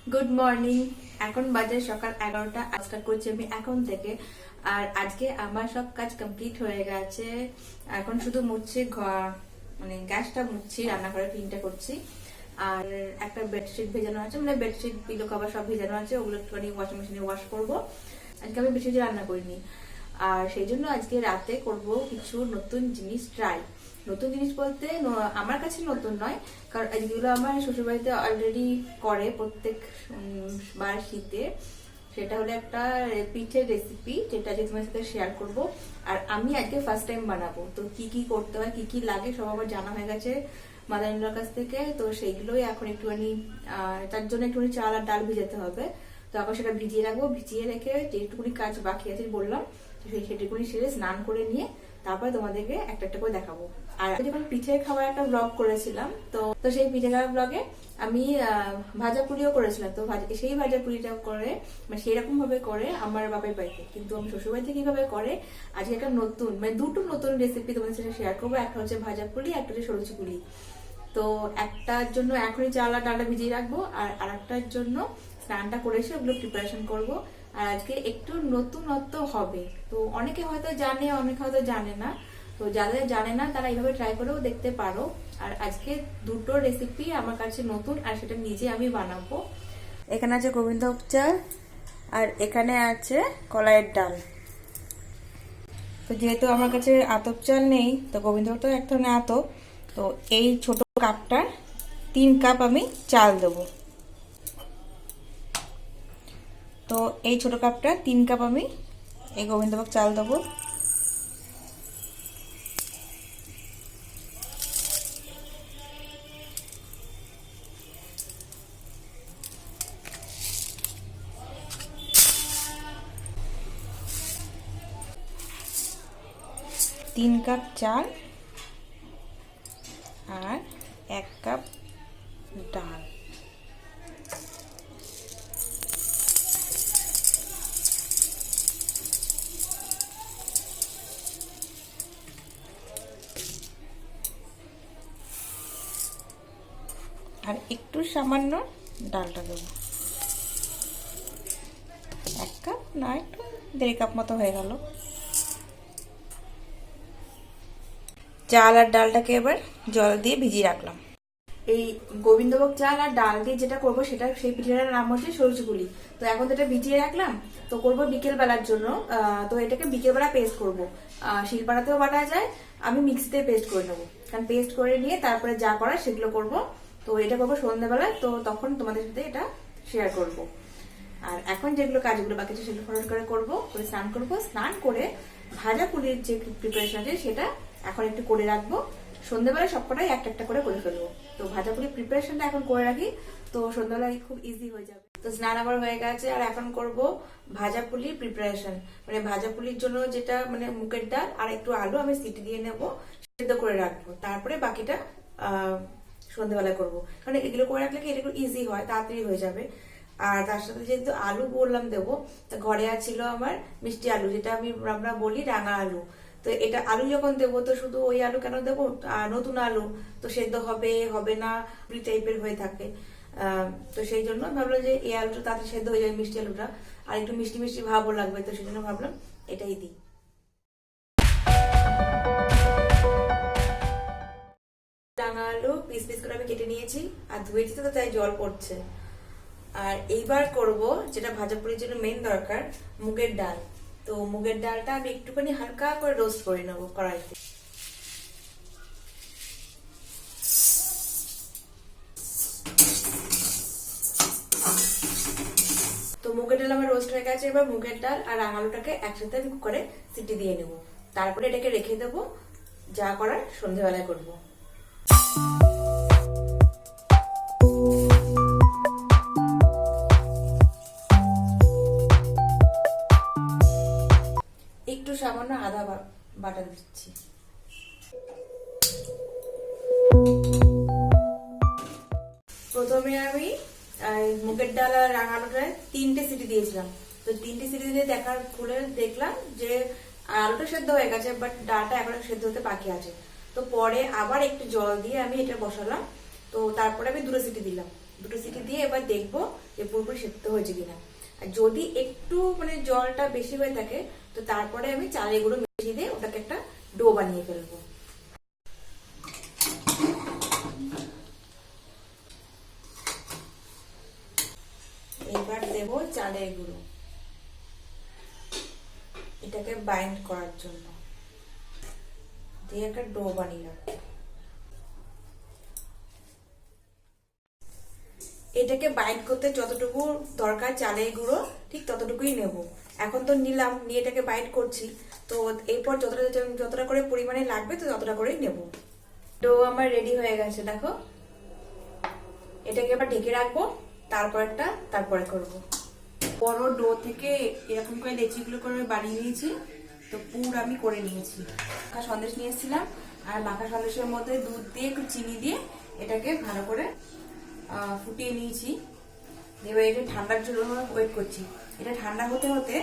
Good morning. এখন বাজে সকাল 11টা। স্টার্ট করছি আমি এখন থেকে। আর আজকে আমার সব কাজ কমপ্লিট হয়ে গেছে। এখন শুধু মুছছি, মানে গ্যাসটা মুছছি, রান্নাঘরে ক্লিনটা করছি। আর একটা বেডশিট ভেজানো আছে, মানে বেডশিট পিলো কভার সব ভেজানো আছে, ওগুলো একটুখানি ওয়াশিং মেশিনে ওয়াশ করবো। আজকে আমি বেশি রান্না করিনি, আর সেই জন্য আজকে রাতে করব কিছু নতুন জিনিস ট্রাই। নতুন জিনিস বলতে আমার কাছে নতুন নয়, কারণ যেগুলো আমার শ্বশুরবাড়িতে অলরেডি করে প্রত্যেক বার শীতে। সেটা হলো একটা পিঠের রেসিপি, যেটা আজকে তোমার সাথে শেয়ার করব। আর আমি আজকে ফার্স্ট টাইম বানাবো, তো কি কি করতে হয়, কি কি লাগে সব আমার জানা হয়ে গেছে মাদার কাছ থেকে। তো সেইগুলোই এখন একটুখানি তার জন্য একটুখানি চাল আর ডাল ভিজাতে হবে। তো এখন সেটা ভিজিয়ে রাখবো। ভিজিয়ে রেখে যেটুকুনি কাজ বাকি আছে বললাম, সেটুকুনি সেরে স্নান করে নিয়ে তারপরে তোমাদেরকে একটা একটা করে দেখাবো। আর যখন পিঠে খাওয়ার একটা ব্লগ করেছিলাম, তো সেই পিঠে খাওয়ার ব্লগে আমি ভাজা পুরিও করেছিলাম। তো সেই ভাজা পুরিটা করে, মানে সেরকম ভাবে করে আমার বাবার বাড়িতে, কিন্তু আমি শ্বশুর বাড়িতে কিভাবে করে আজকে একটা নতুন, মানে দুটো নতুন রেসিপি তোমাদের সাথে শেয়ার করবো। একটা হচ্ছে ভাজা পুরি, একটা হচ্ছে সরুচি পুরি। তো একটার জন্য এখনই চাল আর ডালটা ভিজিয়ে রাখবো, আর আরেকটার জন্য স্নানটা করে এসে ওগুলো প্রিপারেশন করবো। আর আজকে একটু নতুনত্ব হবে। তো অনেকে হয়তো জানে, অনেকে হয়তো জানে না। তো যাদের জানে না তারা এইভাবে ট্রাই করেও দেখতে পারো। আর আজকে দুটো রেসিপি আমার কাছে নতুন, আর সেটা নিজে আমি বানাবো। এখানে আছে গোবিন্দভোগ চাল, আর এখানে আছে কলাইয়ের ডাল। তো যেহেতু আমার কাছে আতপ চাল নেই, তো গোবিন্দভোগ তো এক ধরনের আতপ, তো এই ছোট কাপটা 3 কাপ আমি চাল দেবো। তো এই ছোট কাপটা 3 কাপ আমি এই গোবিন্দভোগ চাল দেবো। তিন কাপ চাল আর 1 কাপ ডাল। আর একটু সামান্য ডালটা দেবো। 1 কাপ না, একটু 1.5 কাপ মতো হয়ে গেল। চাল আর ডালটাকে এবার জল দিয়ে ভিজিয়ে রাখলাম। এই গোবিন্দভোগ চাল আর ডাল দিয়ে যেটা করবো, সেটা সেই পিঠেটার নাম হচ্ছে সরুচি পুলি। তো এখন তো এটা ভিজিয়ে রাখলাম, তো করবো বিকেল বেলার জন্য। তো এটাকে বিকেল বেলা পেস্ট করবো। শিলপাটাতেও বাটা যায়, আমি মিক্সিতে পেস্ট করে নেবো। কারণ পেস্ট করে নিয়ে তারপরে যা করার সেগুলো করবো। তো এটা করবো সন্ধ্যাবেলায়, তো তখন তোমাদের সাথে এটা শেয়ার করবো। আর এখন যেগুলো কাজগুলো বাকি আছে সেগুলো ফলো করে করবো। স্নান করবো, স্নান করে ভাজা পুলির যে প্রিপারেশন আছে সেটা এখন একটু করে রাখবো। সন্ধ্যাবেলায় সবকটাই একটা একটা করে ফেলবো। তো ভাজা পুলির প্রিপারেশনটা এখন করে রাখি, তো সন্ধ্যাবেলায় খুব ইজি হয়ে যাবে। তো স্নান আবার হয়ে গেছে, আর এখন করব ভাজা পুলির প্রিপারেশন। মানে ভাজা পুলির জন্য যেটা, মানে মুগের ডাল আর একটু আলু আমি সিটি দিয়ে নেবো, সেদ্ধ করে রাখবো। তারপরে বাকিটা সন্ধ্যাবেলায় করবো, কারণ এগুলো করে রাখলে কি এটা ইজি হয়, তাড়াতাড়ি হয়ে যাবে। আর তার সাথে যেহেতু আলু বললাম দেবো, তো ঘরে ছিল আমার মিষ্টি আলু, যেটা আমরা বলি রাঙা আলু। তো এটা আলু যখন দেবো, তো শুধু ওই আলু কেন দেবো, নতুন আলু তো সেদ্ধ হবে হবে না টাইপের হয়ে থাকে। তো সেই জন্য ভাবলাম যে এই আলুটা তাড়াতাড়ি সেদ্ধ হয়ে যাবে, মিষ্টি আলুটা, আর একটু মিষ্টি মিষ্টি ভাবও লাগবে। তো সেই জন্য ভাবলাম এটাই দিই। রাঙা আলু পিস পিস করে আমি কেটে নিয়েছি, আর ধুয়েছি, তো তাই জল পড়ছে। আর এইবার করব যেটা ভাজা পুরির জন্য মেন দরকার, মুগের ডাল। তো মুগের ডালটা আমি একটুখানি হালকা করে রোস্ট করে নেবো কড়াইতে। তো মুগের ডাল আমার রোস্ট হয়ে গেছে। এবার মুগের ডাল আর আলুটাকে একসাথে আমি কুকারে সিটি দিয়ে নেবো। তারপরে এটাকে রেখে দেবো, যা করার সন্ধ্যাবেলায় করবো। একটু সামান্য আদা বাটা দিচ্ছি। প্রথমে আমি মুগের ডাল আর রাঙা আলুটায় 3টে সিটি দিয়েছিলাম। তো 3টে সিটি দিয়ে খুলে দেখলাম যে আলুটা সেদ্ধ হয়ে গেছে, বাট ডালটা এখনো সেদ্ধ হতে বাকি আছে। তো পরে আবার একটু জল দিয়ে আমি এটা বসালাম। তো তারপরে আমি 2টো সিটি দিলাম। দুটো সিটি দিয়ে এবার দেখবো যে পুরোপুরি সেদ্ধ হয়েছে কিনা। আর যদি একটু মানে জলটা বেশি হয়ে থাকে তো তারপরে আমি চালের গুঁড়ো মিশিয়ে দিয়ে ওটাকে একটা ডো বানিয়ে ফেলবো। এবার দেবো চালের গুঁড়ো এটাকে বাইন্ড করার জন্য, দিয়ে একটা ডো বানিয়ে রাখবো। এটাকে বাইন্ড করতে যতটুকু দরকার চালের গুঁড়ো ঠিক ততটুকুই নেব। এখন তো নিলাম, নিয়ে এটাকে বাইন্ড করছি, তো এরপর যতটা করে পরিমাণে লাগবে তো ততটা করেই নেব। ডো আমার রেডি হয়ে গেছে দেখো। এটাকে এবার ঢেকে রাখবো, তারপরে করব। বড় ডো থেকে এরকম করে লেচিগুলো করে বানিয়ে নিয়েছি, তো পুর আমি করে নিয়েছি। মাখা সন্দেশ নিয়ে এসেছিলাম, আর মাখা সন্দেশের মধ্যে দুধ দিয়ে একটু চিনি দিয়ে এটাকে ভালো করে ফুটিয়ে নিয়েছি। এবার এটা ঠান্ডার জন্য ওয়েট করছি। এটা ঠান্ডা হতে হতে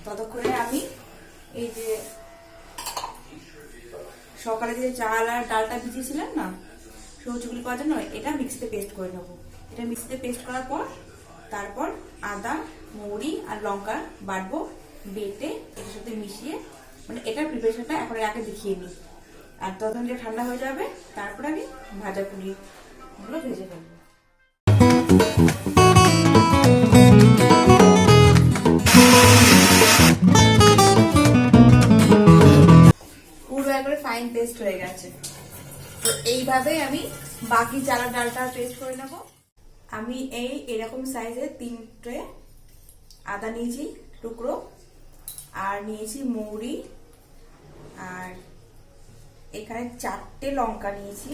ততক্ষণে আমি এই যে সকালে যে চাল আর ডালটা ভিজিয়েছিলাম না সবজিগুলি করার জন্য, এটা মিক্সিতে পেস্ট করে নেবো। এটা মিক্সিতে পেস্ট করার পর তারপর আদা, মৌরি আর লঙ্কা বাটবো, বেটে এটার সাথে মিশিয়ে, মানে এটার প্রিপারেশনটা এখন আগে দেখিয়ে নিই। আর তখন যে ঠান্ডা হয়ে যাবে তারপর আমি ভাজা পুরিগুলো ভেজে ফেলবো। পুরো একবারে ফাইন পেস্ট হয়ে গেছে। তো এইভাবে আমি বাকি চালের ডালটা পেস্ট করে নেব। আমি এরকম সাইজের 3টে আদা নিয়েছি টুকরো, আর নিয়েছি মৌরি, আর এখানে 4টে লঙ্কা নিয়েছি।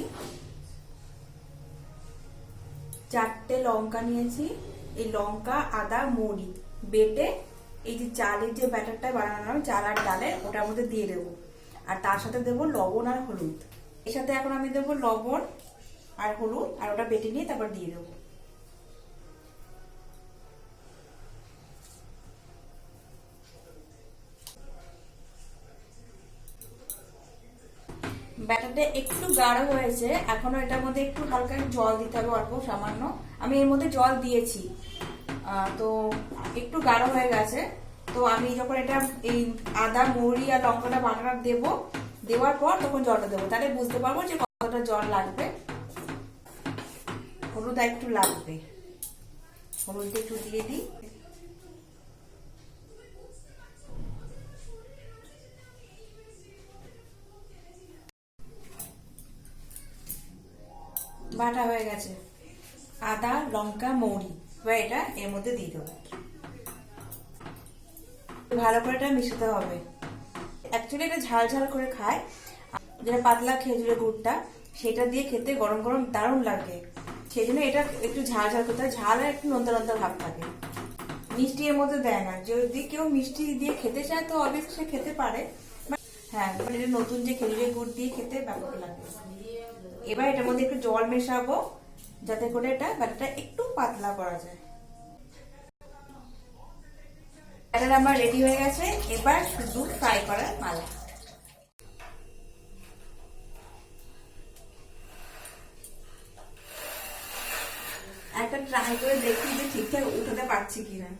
4টে লঙ্কা নিয়েছি। এই লঙ্কা, আদা, মৌরি বেটে এই যে চালের যে ব্যাটারটা বানানো চাল আর ডালের ওটার মধ্যে দিয়ে দেবো। আর তার সাথে দেবো লবণ আর হলুদ। এর সাথে এখন আমি দেবো লবণ আর হলুদ, আর ওটা বেটে নিয়ে তারপর দিয়ে দেবো। ব্যাটারটা একটু গাঢ় হয়েছে, এখনো এটার মধ্যে একটু হালকা জল দিতে হবে, অল্প সামান্য। আমি এর মধ্যে জল দিয়েছি, তো একটু গাঢ় হয়ে গেছে। তো আমি যখন এটা এই আদা, মৌরি আর লঙ্কাটা বাটাটা দেবো, দেওয়ার পর তখন জলটা দেবো, তাহলে বুঝতে পারবো যে কতটা জল লাগবে। হলুদ একটু লাগবে, হলুদ একটু দিয়ে দিই। বাটা হয়ে গেছে আদা, লঙ্কা, মৌরি। এবার এটা এর মধ্যে দিয়ে দেবো, ভালো করে এটা মিশাতে হবে। অ্যাকচুয়ালি এটা ঝাল ঝাল করে খায়, যেটা পাতলা খেজুরের গুড়টা সেটা দিয়ে খেতে গরম গরম দারুণ লাগে। সেই জন্য এটা একটু ঝাল ঝাল করতে হয়, ঝাল আর একটু নোনতা নোনতা ভাব থাকে। মিষ্টি এর মধ্যে দেয় না। যদি কেউ মিষ্টি দিয়ে খেতে চায় তো অবশ্যই সে খেতে পারে। হ্যাঁ, এটা নতুন যে খেজুরের গুড় দিয়ে খেতে ব্যাপক লাগে। এবার এটার মধ্যে একটু জল মেশাবো যাতে করে এটা ব্যাটারটা একটু পাতলা করা যায়। ব্যাটার আমার রেডি হয়ে গেছে, এবার শুধু ফ্রাই করার পালা। একটা ট্রাই করে দেখি যে ঠিকঠাক উঠাতে পারছি কিনা।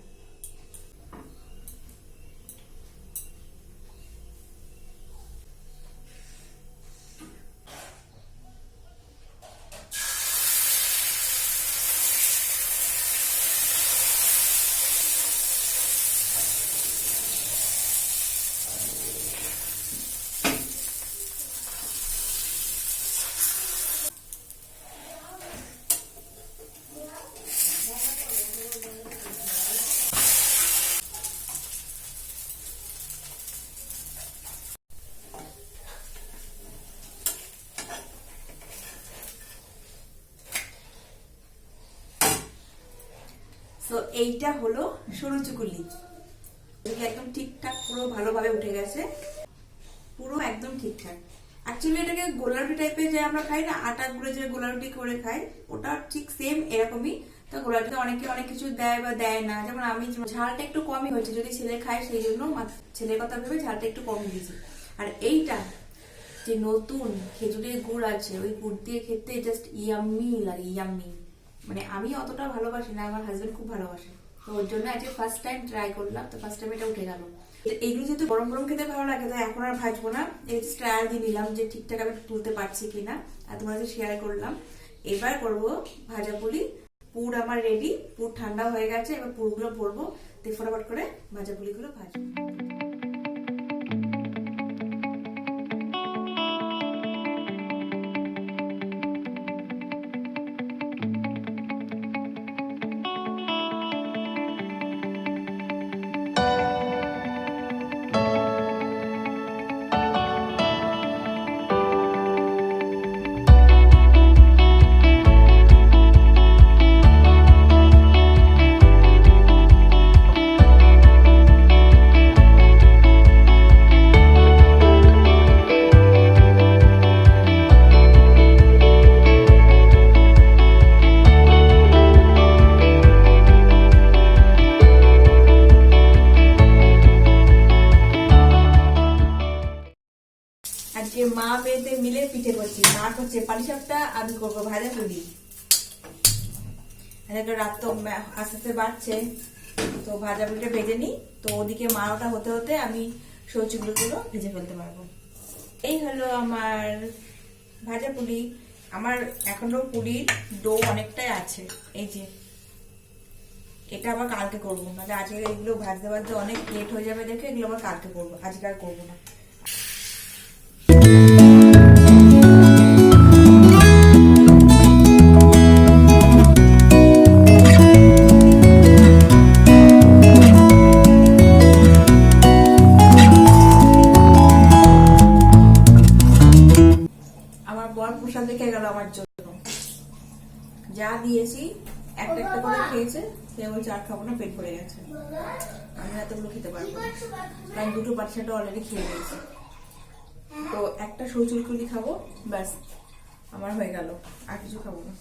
তো এইটা হলো সরু চুকুলি, একদম ঠিকঠাক পুরো ভালোভাবে উঠে গেছে, পুরো একদম ঠিকঠাক। অ্যাকচুয়ালি এটাকে গোলা রুটি টাইপের যে আমরা খাই না, আটা গুঁড়ো যে গোলা রুটি করে খাই, ওটা ঠিক সেম এরকমই। তো গোলা রুটিতে অনেকে অনেক কিছু দেয় বা দেয় না, যেমন আমি ঝালটা একটু কমই হয়েছে, যদি ছেলে খায় সেই জন্য ছেলের কথা ভেবে ঝালটা একটু কম দিয়েছি। আর এইটা যে নতুন খেজুরের গুড় আছে, ওই গুড় দিয়ে খেতে জাস্ট ইয়াম্মি লাগে, ইয়াম্মি। মানে আমি অতটা ভালোবাসি না, আমার হাজবেন্ড খুব ভালোবাসে, তো ওর জন্য আজকে ফার্স্ট টাইম ট্রাই করলাম। তো ফার্স্ট টাইম এটা উঠে গেল। এইগুলো যেহেতু গরম গরম খেতে ভালো লাগে, তাই এখন আর ভাজবো না, এই ট্রায়াল দিয়ে নিলাম যে ঠিকঠাক আমি তুলতে পারছি কিনা, আর তোমার সাথে শেয়ার করলাম। এবার করবো ভাজা পুলি। পুর আমার রেডি, পুর ঠান্ডা হয়ে গেছে, এবার পুরগুলো ভরবো, তো ফটাফট করে ভাজা পুলিগুলো ভাজবো। আজকে মা মেয়েতে মিলে পিঠে করছি। মা করছে পাটিসাপটা, আমি করবো ভাজা পুলি। রাত তো আস্তে আস্তে বাড়ছে, তো ভাজা পুলিটা ভেজে নিই, তো ওদিকে মারোটা হতে হতে আমি সবজিগুলো ভেজে ফেলতে পারবো। এই হলো আমার ভাজা পুলি। আমার এখনো পুলির ডো অনেকটাই আছে, এই যে এটা আবার কালকে করবো, মানে আজকে এগুলো ভাজতে ভাজতে অনেক লেট হয়ে যাবে দেখে এগুলো আবার কালকে করবো, আজকে আর করবো না। আমার বর প্রসাদ দেখে গেল আমার জন্য, যা দিয়েছি একটা একটা করে খেয়েছে, সে বলছে আর খাবো না, পেট ভরে গেছে। আমি এতগুলো খেতে পারবো না, কারণ দুটো পাটিসাপটা অলরেডি খেয়ে নিয়েছি। তো একটা সরচুরকুলি খাবো, ব্যাস আমার হয়ে গেল, আর কিছু খাবো না।